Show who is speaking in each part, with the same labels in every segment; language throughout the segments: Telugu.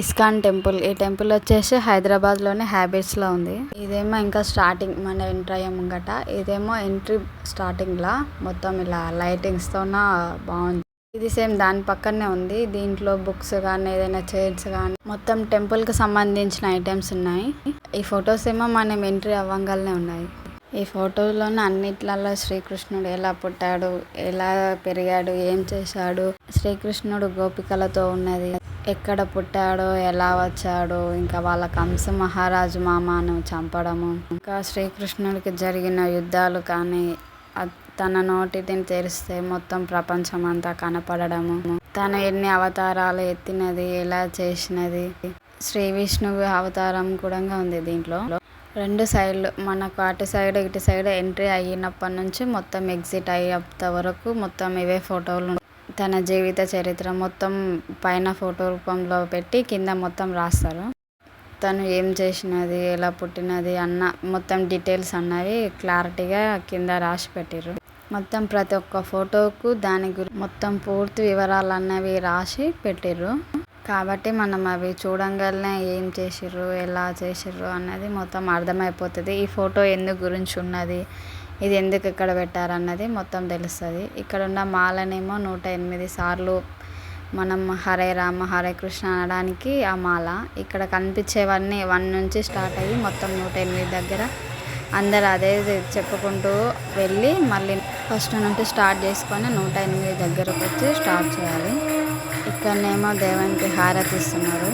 Speaker 1: ISKCON temple. ఈ టెంపుల్ వచ్చేసి హైదరాబాద్లోని హ్యాబిట్స్లో ఉంది. ఇదేమో ఇంకా స్టార్టింగ్ మన ఎంటర్ అయ్యే ముంగట. ఇదేమో ఎంట్రీ స్టార్టింగ్లా మొత్తం ఇలా లైటింగ్స్తోన బాగుంది. ఇది సేమ్ దాని పక్కనే ఉంది. దీంట్లో బుక్స్ కానీ ఏదైనా చైర్స్ కానీ మొత్తం టెంపుల్కి సంబంధించిన ఐటమ్స్ ఉన్నాయి. ఈ ఫొటోస్ ఏమో మనం ఎంట్రీ అవ్వంగానే ఉన్నాయి. ఈ ఫోటోలోనే అన్నిట్లలో శ్రీకృష్ణుడు ఎలా పుట్టాడు, ఎలా పెరిగాడు, ఏం చేశాడు, శ్రీకృష్ణుడు గోపికలతో ఉన్నది, ఎక్కడ పుట్టాడో, ఎలా వచ్చాడు, ఇంకా వాళ్ళ కంస మహారాజు మామను చంపడము, ఇంకా శ్రీకృష్ణుడికి జరిగిన యుద్ధాలు కానీ తన నోటిని తెరిస్తే మొత్తం ప్రపంచం అంతా కనపడము, తను ఎన్ని అవతారాలు ఎత్తినది, ఎలా చేసినది, శ్రీ విష్ణువు అవతారం కూడా ఉంది దీంట్లో. రెండు సైడ్లు మనకు అటు సైడ్ ఇటు సైడ్ ఎంట్రీ అయినప్పటి నుంచి మొత్తం ఎగ్జిట్ అయ్యేంత వరకు మొత్తం ఇవే ఫోటోలు. తన జీవిత చరిత్ర మొత్తం పైన ఫోటో రూపంలో పెట్టి కింద మొత్తం రాస్తారు. తను ఏం చేసినది, ఎలా పుట్టినది అన్న మొత్తం డీటెయిల్స్ అన్నవి క్లారిటీగా కింద రాసి పెట్టిర్రు. మొత్తం ప్రతి ఒక్క ఫోటోకు దాని మొత్తం పూర్తి వివరాలు అన్నవి రాసి పెట్టిర్రు. కాబట్టి మనం అవి చూడంగానే ఏం చేసిర్రు, ఎలా చేసిర్రు అన్నది మొత్తం అర్థమైపోతుంది. ఈ ఫోటో ఎందుకు గురించి ఉన్నది, ఇది ఎందుకు ఇక్కడ పెట్టారన్నది మొత్తం తెలుస్తుంది. ఇక్కడ ఉన్న మాలనేమో 108 సార్లు మనం హరే రామ హరే కృష్ణ అనడానికి ఆ మాల. ఇక్కడ కనిపించేవన్నీ 1 నుంచి స్టార్ట్ అయ్యి మొత్తం 108 దగ్గర అందరు అదే చెప్పుకుంటూ వెళ్ళి మళ్ళీ ఫస్ట్ నుండి స్టార్ట్ చేసుకొని 108 దగ్గరకు వచ్చి స్టార్ట్ చేయాలి. ఇక్కడనేమో దేవునికి హారతి ఇస్తున్నారు.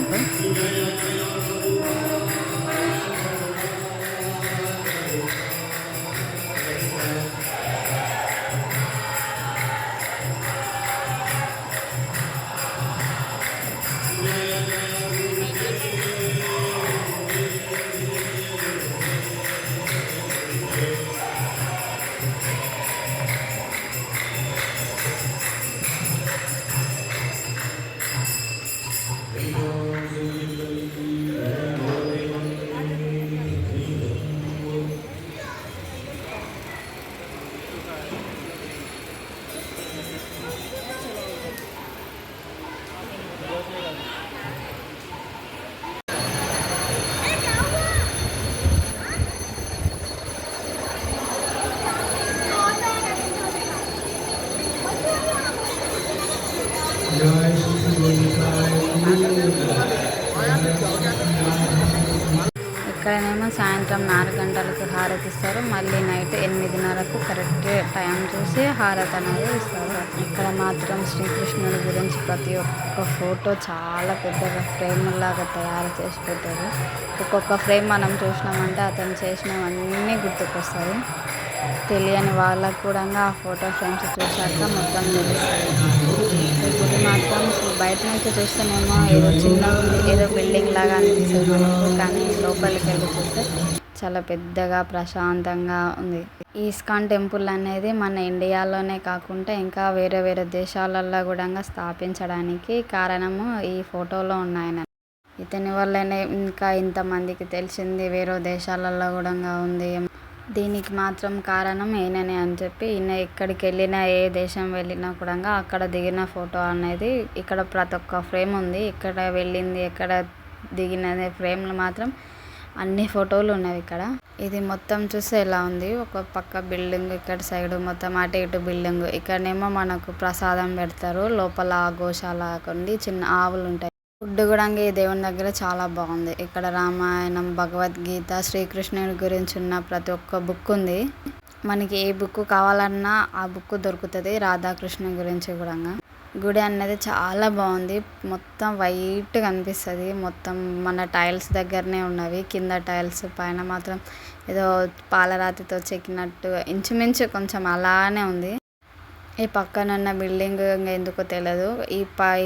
Speaker 1: ఇక్కడనేమో సాయంత్రం 4 గంటలకు హారతి ఇస్తారు. మళ్ళీ నైట్ 8:30కు కరెక్ట్ టైం చూసి హారతి అనేది ఇస్తారు. ఇక్కడ మాత్రం శ్రీకృష్ణుడి గురించి ప్రతి ఒక్క ఫోటో చాలా పెద్దగా ఫ్రేమ్ లాగా తయారు చేసి పెట్టారు. ఒక్కొక్క ఫ్రేమ్ మనం చూసినామంటే అతను చేసినవన్నీ గుర్తుకొస్తాయి. తెలియని వాళ్ళకు కూడా ఆ ఫోటో ఫ్రేమ్స్ చూశాక మొత్తం తెలుస్తుంది. ఈ గుడి మాత్రం బయట నుంచి చూస్తేనేమో ఏదో చిన్న ఏదో బిల్డింగ్ లాగా అనిపిస్తుంది మనకు, కానీ లోపలికి వెళ్ళి చూస్తే చాలా పెద్దగా ప్రశాంతంగా ఉంది. ఈ ఇస్కాన్ టెంపుల్ అనేది మన ఇండియాలోనే కాకుండా ఇంకా వేరే వేరే దేశాలలో కూడా స్థాపించడానికి కారణము ఈ ఫోటోలో ఉన్నాయని. ఇతని వల్లనే ఇంకా ఇంతమందికి తెలిసింది, వేరే దేశాలలో కూడా ఉంది. దీనికి మాత్రం కారణం ఈయననే అని చెప్పి, ఈయన ఎక్కడికి వెళ్ళినా ఏ దేశం వెళ్ళినా కూడా అక్కడ దిగిన ఫోటో అనేది ఇక్కడ ప్రతి ఒక్క ఫ్రేమ్ ఉంది. ఇక్కడ వెళ్ళింది, ఎక్కడ దిగినది ఫ్రేమ్లు మాత్రం అన్ని ఫోటోలు ఉన్నవి ఇక్కడ. ఇది మొత్తం చూస్తే ఎలా ఉంది, ఒక పక్క బిల్డింగ్, ఇక్కడ సైడ్ మొత్తం అటు ఇటు బిల్డింగ్. ఇక్కడనేమో మనకు ప్రసాదం పెడతారు. లోపల గోశాల కొండి చిన్న ఆవులు ఉంటాయి. ఫుడ్ కూడా ఈ దేవుని దగ్గర చాలా బాగుంది. ఇక్కడ రామాయణం, భగవద్గీత, శ్రీకృష్ణుడి గురించి ఉన్న ప్రతి ఒక్క బుక్ ఉంది. మనకి ఏ బుక్ కావాలన్నా ఆ బుక్ దొరుకుతుంది. రాధాకృష్ణ గురించి కూడా. గుడి అనేది చాలా బాగుంది. మొత్తం వైట్గా అనిపిస్తుంది. మొత్తం మన టైల్స్ దగ్గరనే ఉన్నవి. కింద టైల్స్, పైన మాత్రం ఏదో పాలరాతితో చెక్కినట్టు ఇంచుమించు కొంచెం అలానే ఉంది. ఈ పక్కన ఉన్న బిల్డింగ్ ఎందుకో తెలియదు.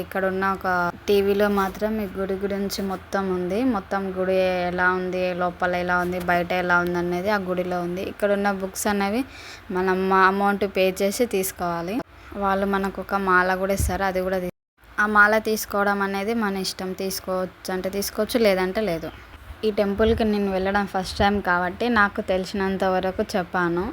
Speaker 1: ఇక్కడ ఉన్న ఒక టీవీలో మాత్రం ఈ గుడి గురించి మొత్తం ఉంది. మొత్తం గుడి ఎలా ఉంది, లోపల ఎలా ఉంది, బయట ఎలా ఉంది అనేది ఆ గుడిలో ఉంది. ఇక్కడ ఉన్న బుక్స్ అనేవి మనం అమౌంట్ పే చేసి తీసుకోవాలి. వాళ్ళు మనకు ఒక మాల కూడా ఇస్తారు. అది కూడా ఆ మాల తీసుకోవడం అనేది మన ఇష్టం. తీసుకోవచ్చు అంటే తీసుకోవచ్చు, లేదంటే లేదు. ఈ టెంపుల్కి నేను వెళ్ళడం ఫస్ట్ టైం కాబట్టి నాకు తెలిసినంత వరకు చెప్పాను.